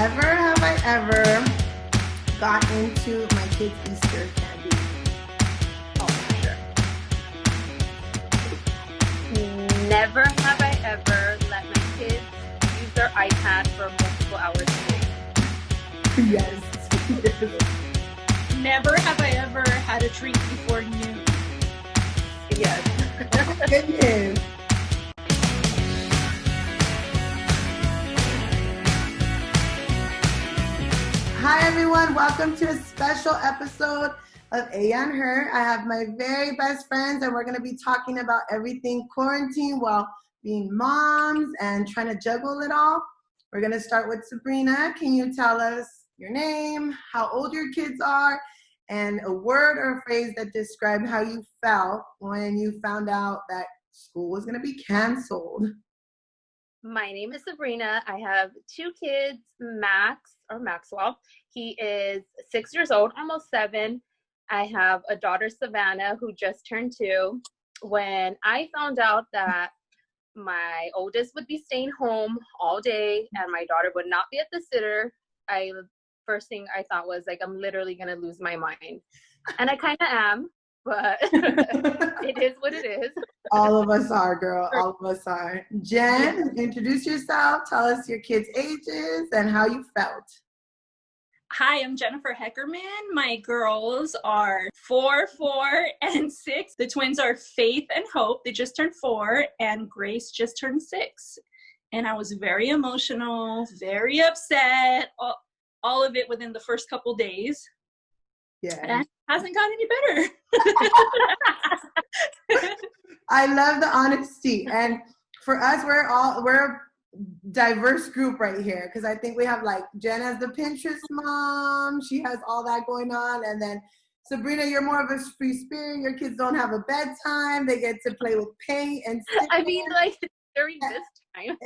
Never have I ever got into my kids' Easter candy. Oh, for sure. Never have I ever let my kids use their iPad for multiple hours a day. Yes. Never have I ever had a treat before noon. Yes. Oh my goodness. Hi everyone, welcome to a special episode of A and Her. I have my very best friends and we're going to be talking about everything quarantine while being moms and trying to juggle it all. We're going to start with Sabrina. Can you tell us your name, how old your kids are, and a word or a phrase that described how you felt when you found out that school was going to be canceled? My name is Sabrina. I have two kids, Maxwell. He is 6 years old, almost 7. I have a daughter, Savannah, who just turned 2. When I found out that my oldest would be staying home all day and my daughter would not be at the sitter, first thing I thought was like, I'm literally going to lose my mind. And I kind of am, but it is what it is. All of us are, girl. All of us are. Jen, introduce yourself. Tell us your kids' ages and how you felt. Hi, I'm Jennifer Heckerman. My girls are 4, 4, and 6. The twins are Faith and Hope. They just turned 4, and Grace just turned 6. And I was very emotional, very upset, all of it within the first couple days. Yeah. And it hasn't gotten any better. I love the honesty. And for us, we're a diverse group right here, because I think we have like Jen as the Pinterest mom. She has all that going on. And then Sabrina, you're more of a free spirit. Your kids don't have a bedtime. They get to play with paint and stickers. I mean, like during this time.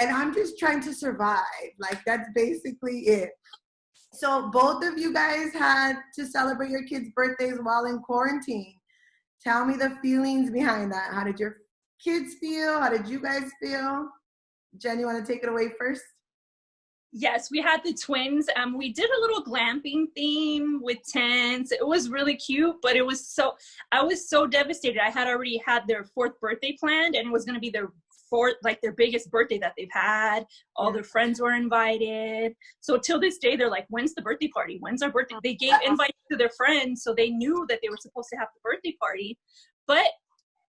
And I'm just trying to survive. Like that's basically it. So both of you guys had to celebrate your kids' birthdays while in quarantine. Tell me the feelings behind that. How did your kids feel? How did you guys feel? Jen, you want to take it away first? Yes, we had the twins. We did a little glamping theme with tents. It was really cute, but I was so devastated. I had already had their 4th birthday planned, and it was going to be their biggest birthday that they've had. All their friends were invited. So till this day, they're like, when's the birthday party? When's our birthday? They gave invites to their friends, so they knew that they were supposed to have the birthday party. But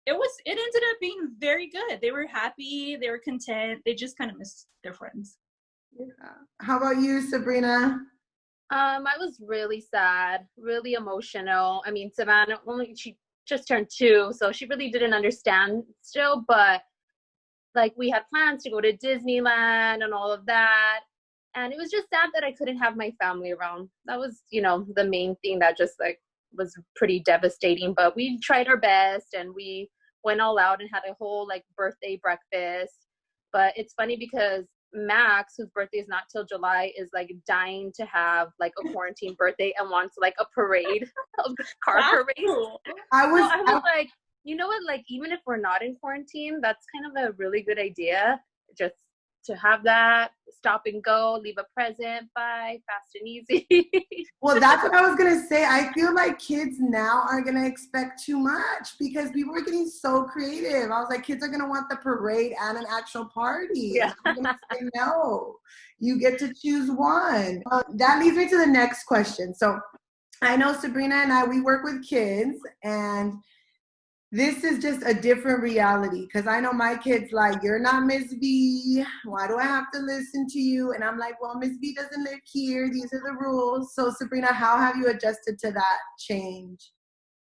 it ended up being very good. They were happy. They were content. They just kind of missed their friends. Yeah. How about you, Sabrina? I was really sad, really emotional. I mean, Savannah, she just turned 2, so she really didn't understand still, but like we had plans to go to Disneyland and all of that. And it was just sad that I couldn't have my family around. That was, the main thing that just like was pretty devastating, but we tried our best and we went all out and had a whole like birthday breakfast. But it's funny because Max, whose birthday is not till July, is like dying to have like a quarantine birthday and wants like a parade, a car parade. Cool. I was like, you know what, like even if we're not in quarantine, that's kind of a really good idea, just to have that, stop and go, leave a present, bye, fast and easy. Well, that's what I was going to say. I feel like kids now are going to expect too much because people are getting so creative. I was like, kids are going to want the parade and an actual party. Yeah. I'm going to say no. You get to choose one. That leads me to the next question. So I know Sabrina and I, we work with kids, and this is just a different reality because I know my kids like, you're not Miss V. Why do I have to listen to you? And I'm like, well, Miss V doesn't live here. These are the rules. So Sabrina, how have you adjusted to that change?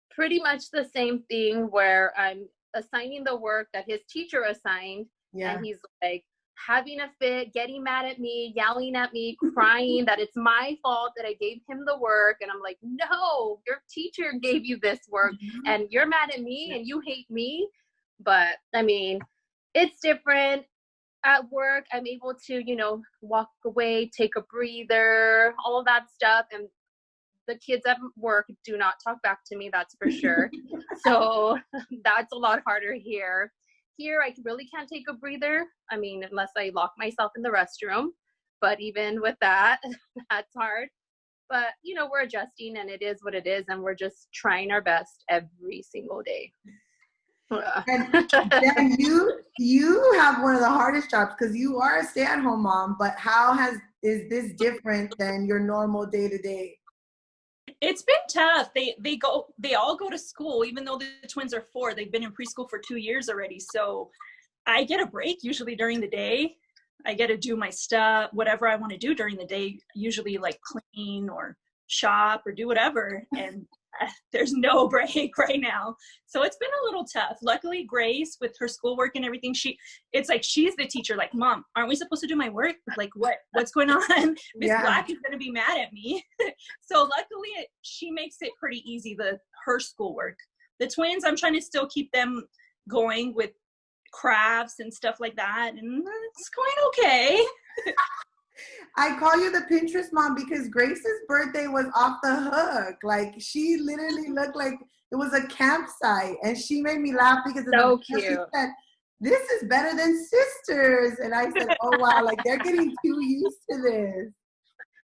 Pretty much the same thing where I'm assigning the work that his teacher assigned. Yeah. And he's like having a fit, getting mad at me, yelling at me, crying that it's my fault that I gave him the work. And I'm like, no, your teacher gave you this work and you're mad at me and you hate me. But I mean, it's different. At work, I'm able to, walk away, take a breather, all that stuff. And the kids at work do not talk back to me, that's for sure. So that's a lot harder here. Here, I really can't take a breather. I mean, unless I lock myself in the restroom. But even with that, that's hard. But, you know, we're adjusting and it is what it is. And we're just trying our best every single day. And then you have one of the hardest jobs because you are a stay-at-home mom, but is this different than your normal day-to-day? It's been tough. They all go to school, even though the twins are 4. They've been in preschool for 2 years already. So I get a break usually during the day. I get to do my stuff, whatever I want to do during the day, usually like clean or shop or do whatever. And there's no break right now. So it's been a little tough. Luckily, Grace, with her schoolwork and everything, it's like she's the teacher. Like, Mom, aren't we supposed to do my work? Like, what's going on? Miss Black is going to be mad at me. So luckily, she makes it pretty easy, her schoolwork. The twins, I'm trying to still keep them going with crafts and stuff like that, and it's going okay. I call you the Pinterest mom because Grace's birthday was off the hook. Like, she literally looked like it was a campsite, and she made me laugh because so cute. She said, "This is better than sisters," and I said, "Oh wow, like they're getting too used to this."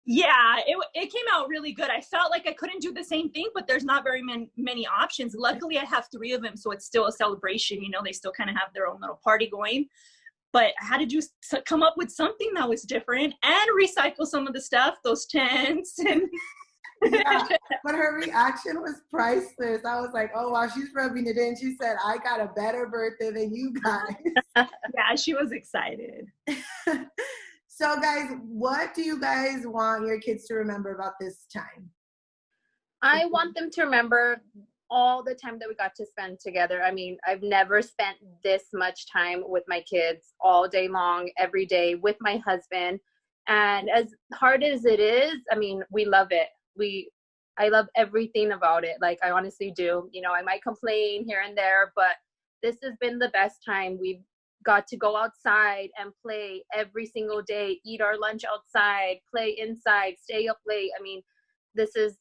Yeah, it came out really good. I felt like I couldn't do the same thing, but there's not very many options. Luckily, I have 3 of them, so it's still a celebration. You know, they still kind of have their own little party going. But I had to come up with something that was different and recycle some of the stuff, those tents. And yeah, but her reaction was priceless. I was like, oh, wow, she's rubbing it in. She said, I got a better birthday than you guys. Yeah, she was excited. So, guys, what do you guys want your kids to remember about this time? I want them to remember all the time that we got to spend together. I mean, I've never spent this much time with my kids all day long, every day with my husband. And as hard as it is, I mean, we love it. I love everything about it. Like, I honestly do. You know, I might complain here and there, but this has been the best time. We've got to go outside and play every single day, eat our lunch outside, play inside, stay up late. I mean, this is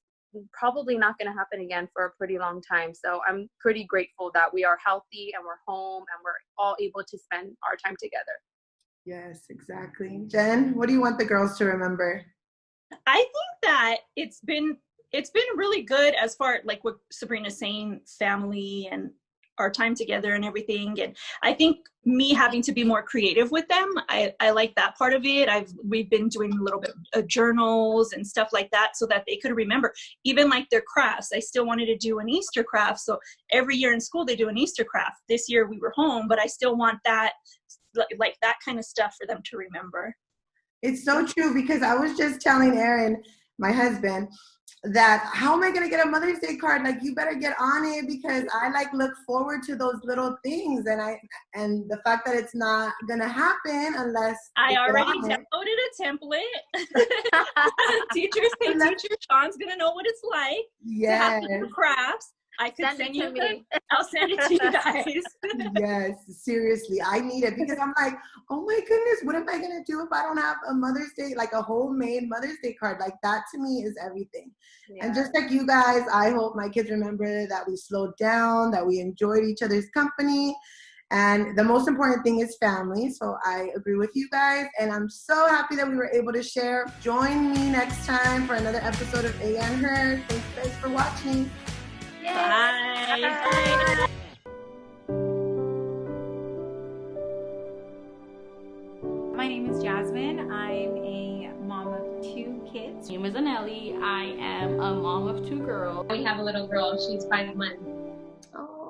probably not going to happen again for a pretty long time. So I'm pretty grateful that we are healthy and we're home and we're all able to spend our time together. Yes, exactly. Jen, what do you want the girls to remember? I think that it's been really good as far like what Sabrina's saying, family and our time together and everything. And I think me having to be more creative with them, I like that part of it. We've been doing a little bit of journals and stuff like that so that they could remember, even like their crafts. I still wanted to do an Easter craft. So every year in school, they do an Easter craft. This year we were home, but I still want that, like that kind of stuff for them to remember. It's so true because I was just telling Aaron, my husband, that how am I going to get a Mother's Day card? Like, you better get on it because I like look forward to those little things. And the fact that it's not going to happen unless I already downloaded a template. Teacher Sean's going to know what it's like to have to do crafts. I could send you me. I'll send it to you guys. Yes, seriously. I need it because I'm like, oh my goodness, what am I going to do if I don't have a Mother's Day, like a homemade Mother's Day card? Like, that to me is everything. Yeah. And just like you guys, I hope my kids remember that we slowed down, that we enjoyed each other's company. And the most important thing is family. So I agree with you guys. And I'm so happy that we were able to share. Join me next time for another episode of A and Her. Thanks guys for watching. Bye. Bye. My name is Jasmine. I'm a mom of 2 kids. My name is Anelli. I am a mom of 2 girls. We have a little girl. She's 5 months. Oh.